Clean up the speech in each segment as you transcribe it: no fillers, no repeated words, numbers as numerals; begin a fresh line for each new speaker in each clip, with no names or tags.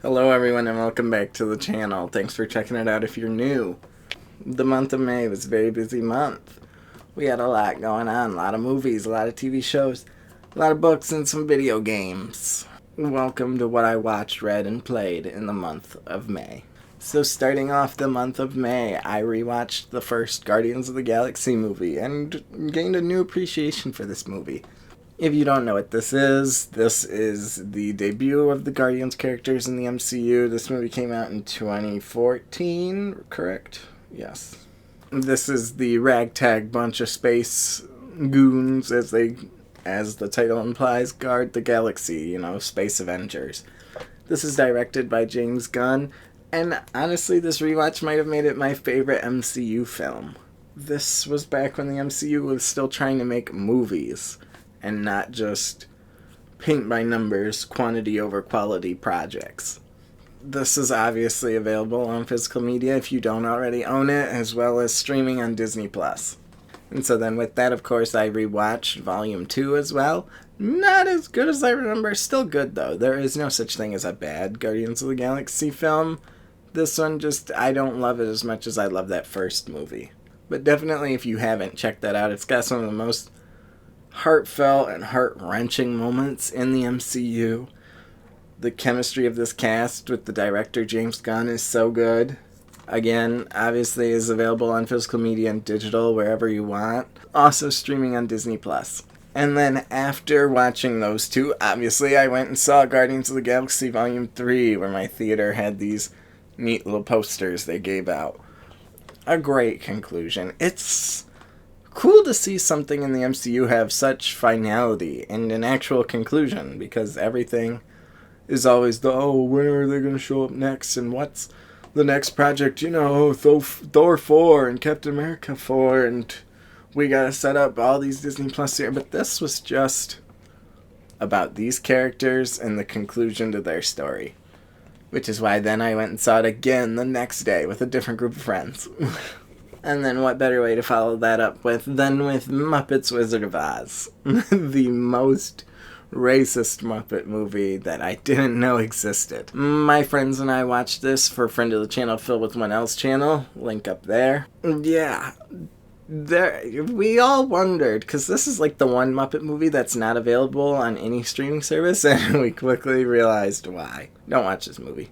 Hello everyone and welcome back to the channel. Thanks for checking it out if you're new. The month of May was a very busy month. We had a lot going on, a lot of movies, a lot of TV shows, a lot of books, and some video games. Welcome to what I watched, read, and played in the month of May. So starting off the month of May, I rewatched the first Guardians of the Galaxy movie and gained a new appreciation for this movie. If you don't know what this is the debut of the Guardians characters in the MCU. This movie came out in 2014, correct? Yes. This is the ragtag bunch of space goons, as the title implies, guard the galaxy, Space Avengers. This is directed by James Gunn, and honestly, this rewatch might have made it my favorite MCU film. This was back when the MCU was still trying to make movies, and not just paint by numbers, quantity over quality projects. This is obviously available on physical media if you don't already own it, as well as streaming on Disney+. And so then with that, of course, I rewatched Volume 2 as well. Not as good as I remember, still good though. There is no such thing as a bad Guardians of the Galaxy film. This one I don't love it as much as I love that first movie. But definitely if you haven't checked that out, it's got some of the most heartfelt and heart-wrenching moments in the MCU. The chemistry of this cast with the director James Gunn is so good. Again, obviously is available on physical media and digital wherever you want. Also streaming on Disney+. And then after watching those two, obviously I went and saw Guardians of the Galaxy Volume 3, where my theater had these neat little posters they gave out. A great conclusion. It's cool to see something in the MCU have such finality and an actual conclusion, because everything is always when are they going to show up next, and what's the next project, Thor 4 and Captain America 4, and we got to set up all these Disney Plus here. But this was just about these characters and the conclusion to their story, which is why then I went and saw it again the next day with a different group of friends. And then what better way to follow that up than with Muppets Wizard of Oz, the most racist Muppet movie that I didn't know existed. My friends and I watched this for friend of the channel Phil with One Else channel, link up there. Yeah, we all wondered, because this is like the one Muppet movie that's not available on any streaming service, and we quickly realized why. Don't watch this movie.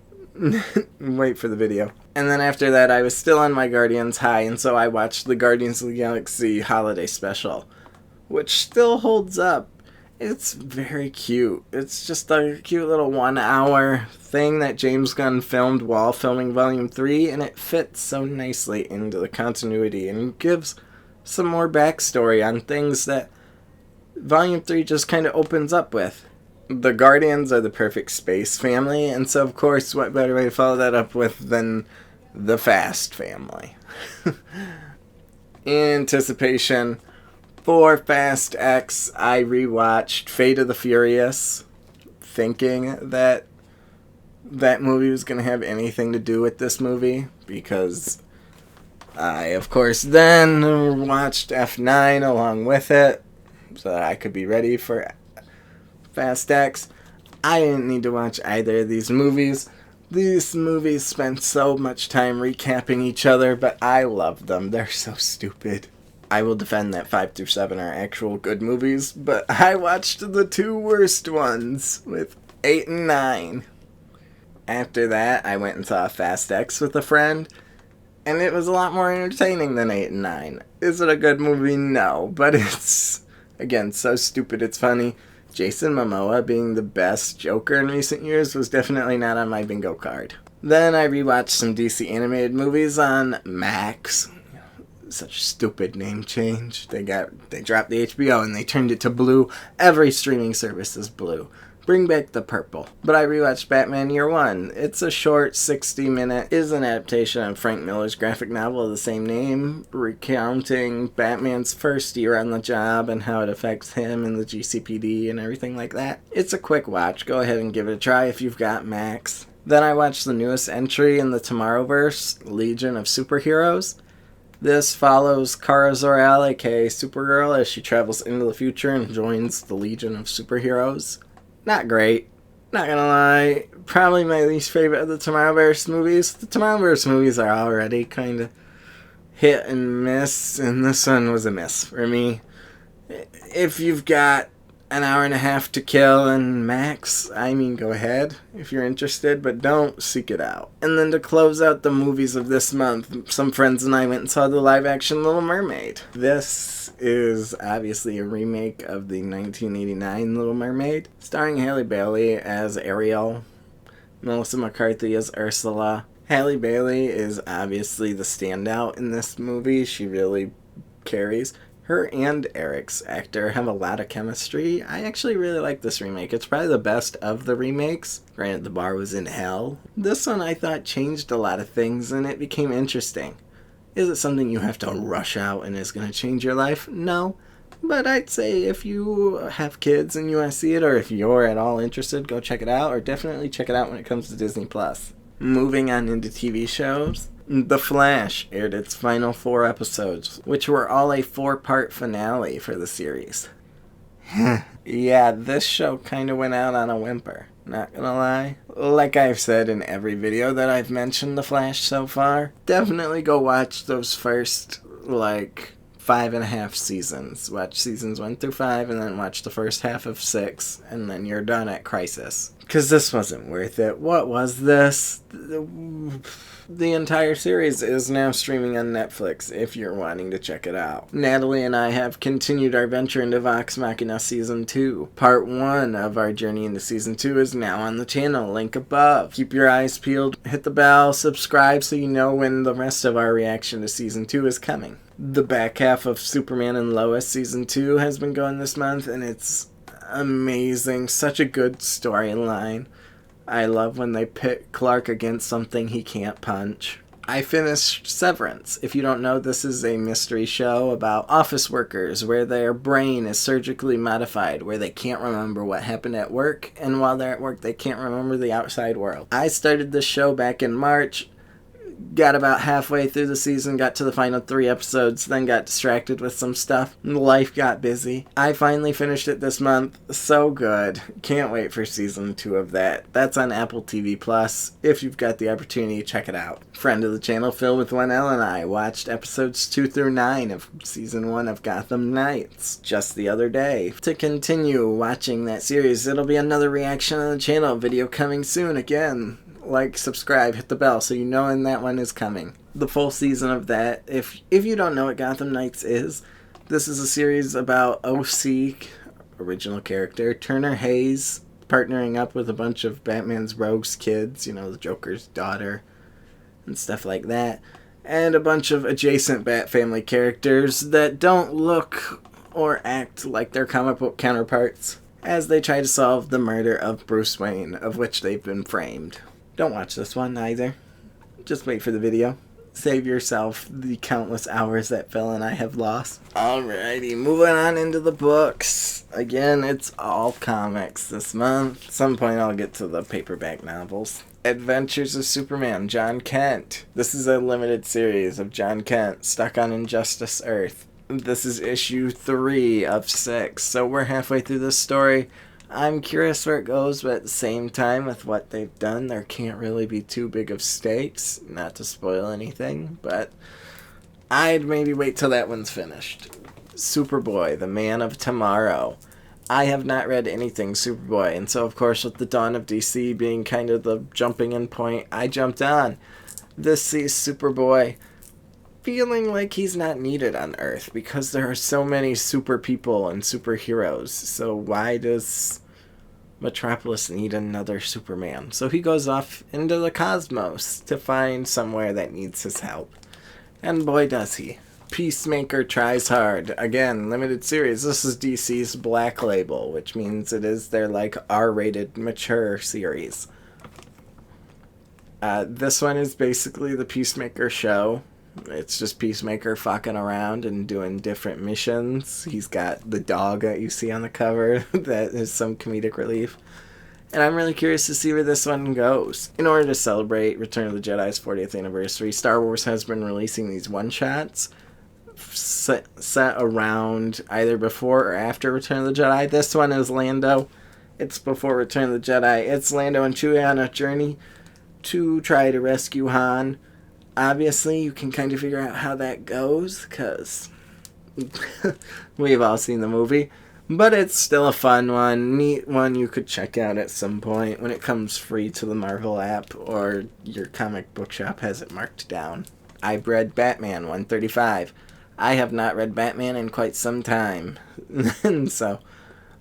Wait for the video. And then after that, I was still on my Guardians high, and so I watched the Guardians of the Galaxy Holiday Special, which still holds up. It's very cute. It's just a cute little 1 hour thing that James Gunn filmed while filming Volume 3, and it fits so nicely into the continuity and gives some more backstory on things that Volume 3 just kind of opens up with. The Guardians are the perfect space family, and so of course what better way to follow that up with than the Fast family. In anticipation for Fast X, I rewatched Fate of the Furious, thinking that that movie was going to have anything to do with this movie, because I, of course, then watched F9 along with it, so that I could be ready for Fast X. I didn't need to watch either of these movies. These movies spend so much time recapping each other, but I love them. They're so stupid. I will defend that 5 through 7 are actual good movies, but I watched the two worst ones with 8 and 9. After that, I went and saw Fast X with a friend, and it was a lot more entertaining than 8 and 9. Is it a good movie? No, but it's, again, so stupid it's funny. Jason Momoa being the best Joker in recent years was definitely not on my bingo card. Then I rewatched some DC animated movies on Max. Such stupid name change. They dropped the HBO and they turned it to Blue. Every streaming service is Blue. Bring back the purple. But I rewatched Batman Year One. It's a short 60-minute, is an adaptation of Frank Miller's graphic novel of the same name, recounting Batman's first year on the job and how it affects him and the GCPD and everything like that. It's a quick watch. Go ahead and give it a try if you've got Max. Then I watched the newest entry in the Tomorrowverse, Legion of Superheroes. This follows Kara Zor-El, aka Supergirl, as she travels into the future and joins the Legion of Superheroes. Not great. Not gonna lie, probably my least favorite of the Tomorrowverse movies. The Tomorrowverse movies are already kind of hit and miss, and this one was a miss for me. If you've got an hour and a half to kill and max, I mean, go ahead if you're interested, but don't seek it out. And then to close out the movies of this month, some friends and I went and saw the live-action Little Mermaid. This is obviously a remake of the 1989 Little Mermaid, starring Halle Bailey as Ariel, Melissa McCarthy as Ursula. Halle Bailey is obviously the standout in this movie. She really carries. Her and Eric's actor have a lot of chemistry. I actually really like this remake. It's probably the best of the remakes. Granted, the bar was in hell. This one I thought changed a lot of things and it became interesting. Is it something you have to rush out and is going to change your life? No. But I'd say if you have kids and you want to see it, or if you're at all interested, go check it out, or definitely check it out when it comes to Disney+. Moving on into TV shows. The Flash aired its final 4 episodes, which were all a 4-part finale for the series. Yeah, this show kind of went out on a whimper, not gonna lie. Like I've said in every video that I've mentioned The Flash so far, definitely go watch those first, 5.5 seasons. Watch seasons 1 through 5, and then watch the first half of 6, and then you're done at Crisis. Because this wasn't worth it. What was this? The entire series is now streaming on Netflix if you're wanting to check it out. Natalie and I have continued our venture into Vox Machina Season 2. Part 1 of our journey into Season 2 is now on the channel, link above. Keep your eyes peeled, hit the bell, subscribe so you know when the rest of our reaction to Season 2 is coming. The back half of Superman and Lois Season 2 has been going this month, and it's amazing. Such a good storyline. I love when they pit Clark against something he can't punch. I finished Severance. If you don't know, this is a mystery show about office workers where their brain is surgically modified, where they can't remember what happened at work, and while they're at work they can't remember the outside world. I started this show back in March, got about halfway through the season, got to the final 3 episodes, then got distracted with some stuff. Life got busy. I finally finished it this month. So good. Can't wait for season 2 of that. That's on Apple TV Plus. If you've got the opportunity, check it out. Friend of the channel, Phil with 1L, and I watched episodes 2 through 9 of season 1 of Gotham Knights just the other day. To continue watching that series, it'll be another reaction on the channel video coming soon again. Like, subscribe, hit the bell so you know when that one is coming. The full season of that, if you don't know what Gotham Knights is, this is a series about OC, original character, Turner Hayes, partnering up with a bunch of Batman's rogues kids, the Joker's daughter, and stuff like that, and a bunch of adjacent Bat family characters that don't look or act like their comic book counterparts, as they try to solve the murder of Bruce Wayne, of which they've been framed. Don't watch this one either. Just wait for the video. Save yourself the countless hours that Phil and I have lost. Alrighty, moving on into the books. Again, it's all comics this month. At some point I'll get to the paperback novels. Adventures of Superman, John Kent. This is a limited series of John Kent stuck on Injustice Earth. This is issue 3 of 6, so we're halfway through this story. I'm curious where it goes, but at the same time, with what they've done, there can't really be too big of stakes. Not to spoil anything, but I'd maybe wait till that one's finished. Superboy, the Man of Tomorrow. I have not read anything Superboy, and so of course with the dawn of DC being kind of the jumping in point, I jumped on. This sees Superboy feeling like he's not needed on Earth because there are so many super people and superheroes. So why does Metropolis need another Superman? So he goes off into the cosmos to find somewhere that needs his help. And boy does he. Peacemaker tries hard. Again, limited series. This is DC's Black Label, which means it is their R-rated mature series. This one is basically the Peacemaker show. It's just Peacemaker fucking around and doing different missions. He's got the dog that you see on the cover that is some comedic relief. And I'm really curious to see where this one goes. In order to celebrate Return of the Jedi's 40th anniversary, Star Wars has been releasing these one-shots set around either before or after Return of the Jedi. This one is Lando It's before Return of the Jedi. It's Lando and Chewie on a journey to try to rescue Han. Obviously, you can kind of figure out how that goes, because we've all seen the movie. But it's still a fun one, neat one you could check out at some point when it comes free to the Marvel app or your comic book shop has it marked down. I've read Batman 135. I have not read Batman in quite some time. And so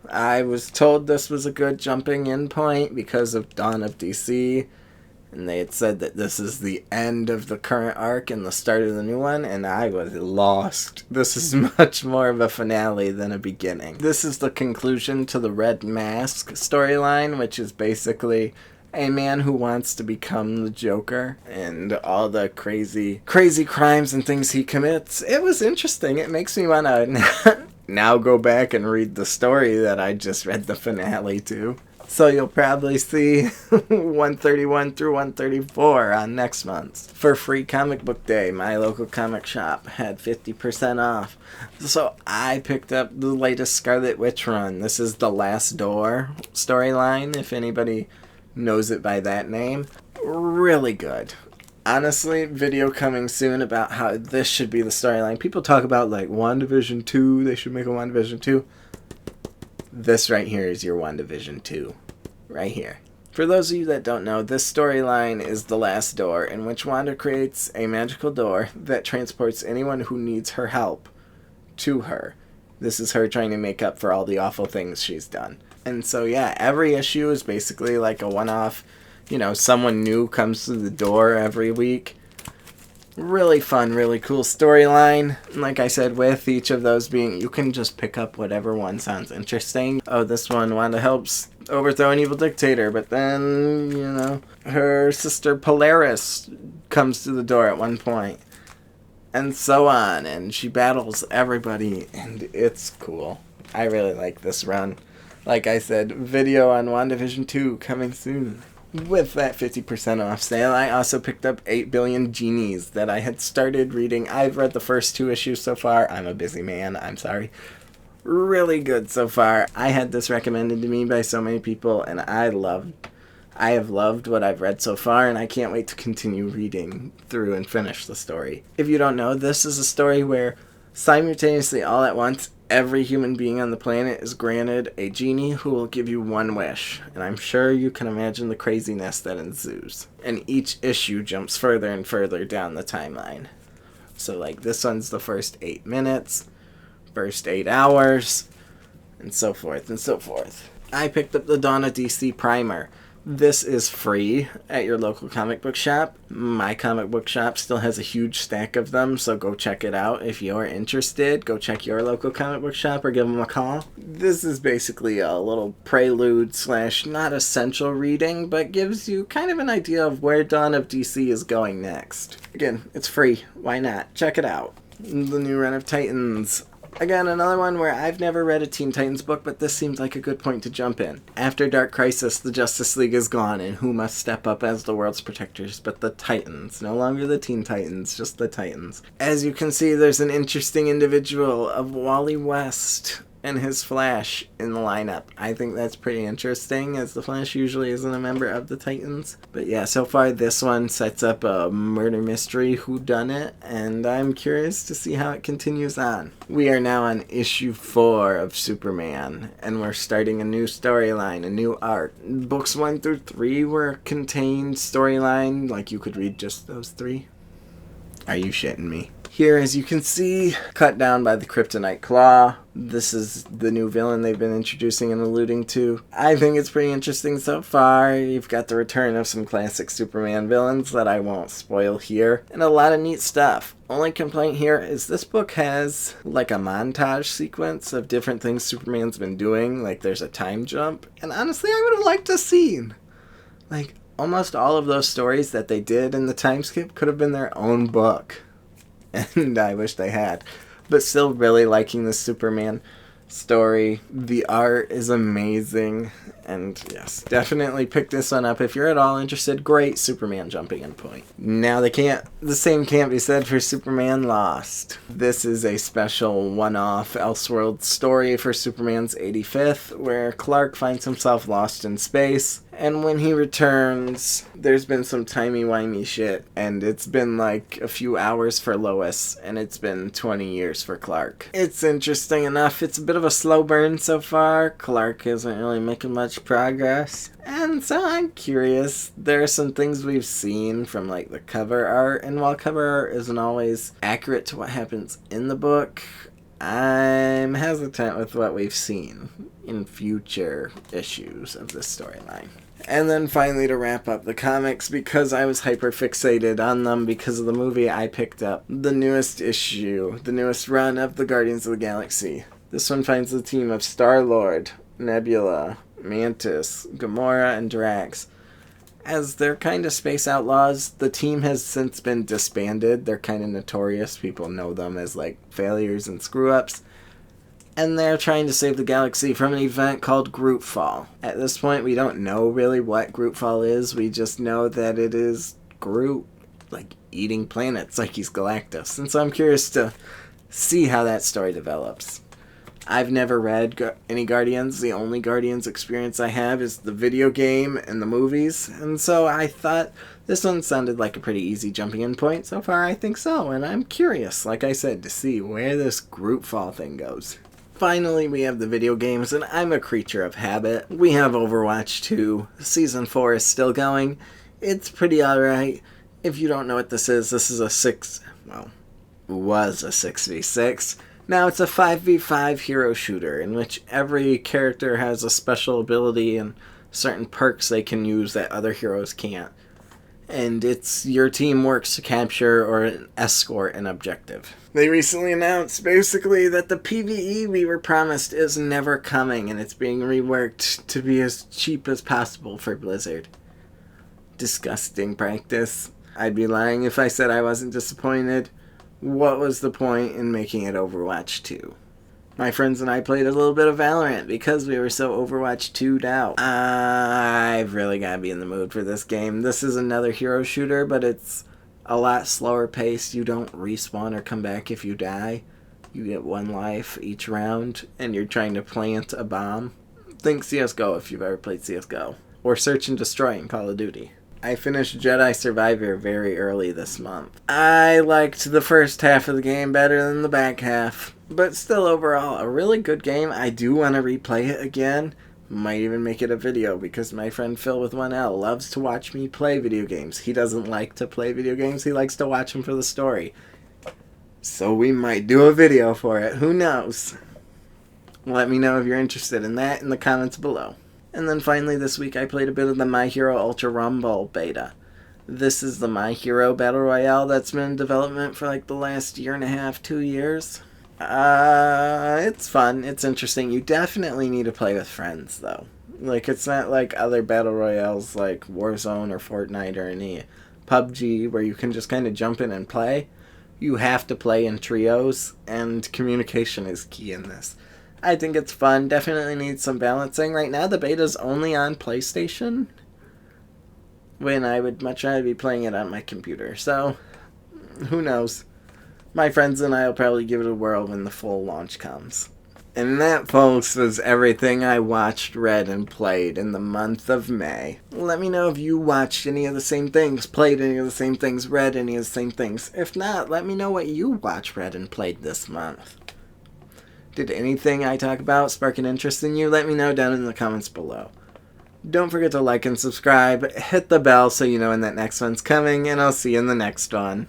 I was told this was a good jumping in point because of Dawn of DC. And they had said that this is the end of the current arc and the start of the new one, and I was lost. This is much more of a finale than a beginning. This is the conclusion to the Red Mask storyline, which is basically a man who wants to become the Joker and all the crazy crimes and things he commits. It was interesting. It makes me want to now go back and read the story that I just read the finale to. So you'll probably see 131 through 134 on next month. For Free Comic Book Day, my local comic shop had 50% off. So I picked up the latest Scarlet Witch run. This is the Last Door storyline, if anybody knows it by that name. Really good. Honestly, video coming soon about how this should be the storyline. People talk about like WandaVision 2, they should make a WandaVision 2. This right here is your WandaVision 2. Right here. For those of you that don't know, this storyline is The Last Door, in which Wanda creates a magical door that transports anyone who needs her help to her. This is her trying to make up for all the awful things she's done. And so yeah, every issue is basically like a one-off, someone new comes to the door every week. Really fun, really cool storyline. Like I said, with each of those being, you can just pick up whatever one sounds interesting. Oh, this one, Wanda helps overthrow an evil dictator, but then, her sister Polaris comes to the door at one point. And so on, and she battles everybody, and it's cool. I really like this run. Like I said, video on WandaVision 2 coming soon. With that 50% off sale, I also picked up 8 Billion Genies that I had started reading. I've read the first 2 issues so far. I'm a busy man. I'm sorry. Really good so far. I had this recommended to me by so many people, and I have loved what I've read so far, and I can't wait to continue reading through and finish the story. If you don't know, this is a story where simultaneously, all at once, every human being on the planet is granted a genie who will give you one wish. And I'm sure you can imagine the craziness that ensues. And each issue jumps further and further down the timeline. So like this one's the first 8 minutes, first 8 hours, and so forth and so forth. I picked up the Dawn of DC primer. This is free at your local comic book shop. My comic book shop still has a huge stack of them, so go check it out. If you're interested, go check your local comic book shop or give them a call. This is basically a little prelude / not essential reading, but gives you kind of an idea of where Dawn of DC is going next. Again, it's free. Why not? Check it out. The new run of Titans. Again, another one where I've never read a Teen Titans book, but this seems like a good point to jump in. After Dark Crisis, the Justice League is gone, and who must step up as the world's protectors but the Titans? No longer the Teen Titans, just the Titans. As you can see, there's an interesting individual of Wally West and his Flash in the lineup. I think that's pretty interesting, as the Flash usually isn't a member of the Titans. But yeah, so far this one sets up a murder mystery whodunit, and I'm curious to see how it continues on. We are now on issue 4 of Superman, and we're starting a new storyline, a new arc. Books 1 through 3 were a contained storyline, like you could read just those 3. Are you shitting me? Here, as you can see, cut down by the Kryptonite Claw. This is the new villain they've been introducing and alluding to. I think it's pretty interesting so far. You've got the return of some classic Superman villains that I won't spoil here, and a lot of neat stuff. Only complaint here is this book has like a montage sequence of different things Superman's been doing, like there's a time jump, and honestly I would have liked to see. Like, almost all of those stories that they did in the time skip could have been their own book. And I wish they had. But still really liking the Superman story. The art is amazing. And yes, definitely pick this one up if you're at all interested. Great Superman jumping in point. Now the same can't be said for Superman Lost. This is a special one-off Elseworlds story for Superman's 85th, where Clark finds himself lost in space, and when he returns, there's been some timey-wimey shit, and it's been like a few hours for Lois, and it's been 20 years for Clark. It's interesting enough. It's a bit of a slow burn so far. Clark isn't really making much progress, and so I'm curious. There are some things we've seen from like the cover art, and while cover art isn't always accurate to what happens in the book, I'm hesitant with what we've seen in future issues of this storyline. And then finally, to wrap up the comics, because I was hyper fixated on them because of the movie, I picked up the newest issue, the newest run of the Guardians of the Galaxy. This one finds the team of Star-Lord, Nebula, Mantis, Gamora, and Drax. As they're kind of space outlaws, the team has since been disbanded. They're kind of notorious. People know them as like failures and screw-ups. And they're trying to save the galaxy from an event called Grootfall. At this point, we don't know really what Grootfall is. We just know that it is Groot, like, eating planets like he's Galactus. And so I'm curious to see how that story develops. I've never read any Guardians. The only Guardians experience I have is the video game and the movies. And so I thought this one sounded like a pretty easy jumping in point. So far, I think so. And I'm curious, like I said, to see where this Grootfall thing goes. Finally, we have the video games, and I'm a creature of habit. We have Overwatch 2. Season 4 is still going. It's pretty alright. If you don't know what this is a was a 6v6. Now it's a 5v5 hero shooter, in which every character has a special ability and certain perks they can use that other heroes can't. And it's your team works to capture or escort an objective. They recently announced, basically, that the PvE we were promised is never coming, and it's being reworked to be as cheap as possible for Blizzard. Disgusting practice. I'd be lying if I said I wasn't disappointed. What was the point in making it Overwatch 2? My friends and I played a little bit of Valorant because we were so Overwatch 2'd out. I've really got to be in the mood for this game. This is another hero shooter, but it's a lot slower paced. You don't respawn or come back if you die. You get one life each round, and you're trying to plant a bomb. Think CSGO if you've ever played CSGO. Or Search and Destroy in Call of Duty. I finished Jedi Survivor very early this month. I liked the first half of the game better than the back half, but still overall a really good game. I do want to replay it again. Might even make it a video because my friend Phil with 1L loves to watch me play video games. He doesn't like to play video games, he likes to watch them for the story. So we might do a video for it, who knows? Let me know if you're interested in that in the comments below. And then finally this week I played a bit of the My Hero Ultra Rumble beta. This is the My Hero Battle Royale that's been in development for like the last year and a half, 2 years. It's fun, it's interesting. You definitely need to play with friends though. Like, it's not like other Battle Royales like Warzone or Fortnite or any PUBG where you can just kind of jump in and play. You have to play in trios, and communication is key in this. I think it's fun. Definitely needs some balancing. Right now, the beta's only on PlayStation, when I would much rather be playing it on my computer. So, who knows? My friends and I will probably give it a whirl when the full launch comes. And that, folks, was everything I watched, read, and played in the month of May. Let me know if you watched any of the same things, played any of the same things, read any of the same things. If not, let me know what you watched, read, and played this month. Did anything I talk about spark an interest in you? Let me know down in the comments below. Don't forget to like and subscribe, hit the bell so you know when that next one's coming, and I'll see you in the next one.